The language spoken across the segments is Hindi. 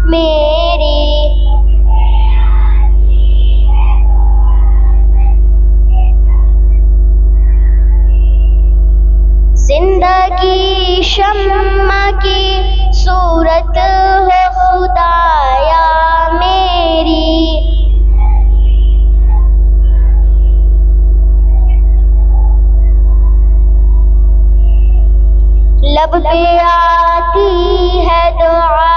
मेरी। जिंदगी शम्मा की सूरत हो खुदाया मेरी। लब पे आती है दुआ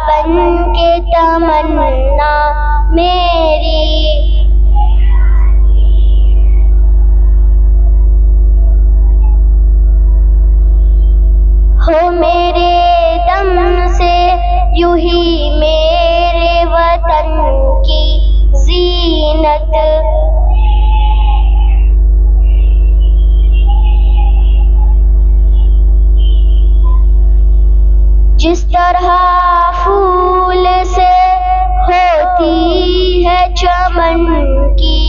बन के तमन्ना मेरी। हो मेरे दम से यूं ही मेरे वतन की जीनत। जिस तरह फूल से होती है चमन की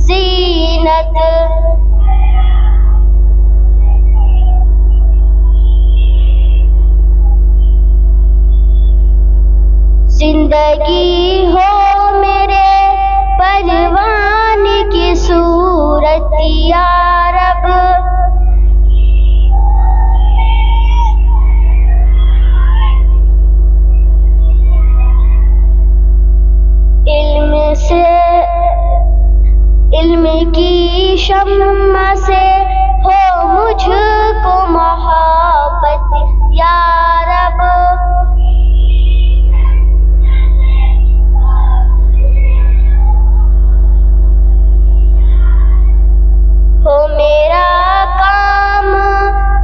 जीनत। जिंदगी हो मेरे परवाने की सूरत या रब। इल्म की शम्मा से हो मुझको मोहब्बत या रब। हो मेरा काम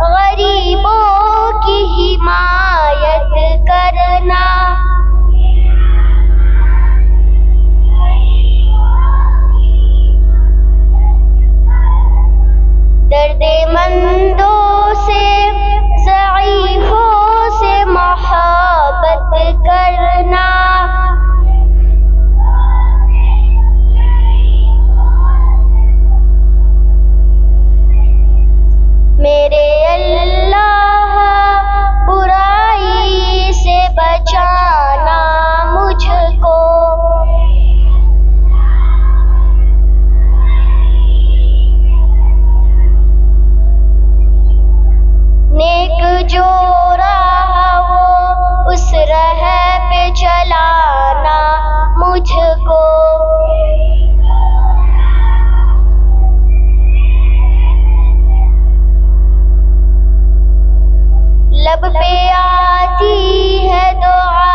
गरीबों की हिमायत करना। दर्देमंदों से ज़ईफ़ों से मोहब्बत करना। मेरे अल्लाह बुराई से बचाना मुझको। नेक जो राह वो उस राह पे चलाना मुझको। लब पे आती है दुआ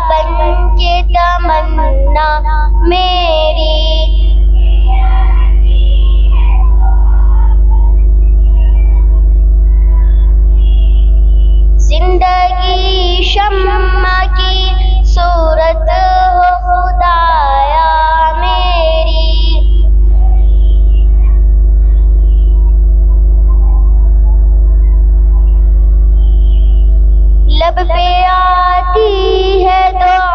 बन के तमन्ना मेरी। जिंदगी शम्मा की सूरत हो खुदाया मेरी। लब पे आती है दुआ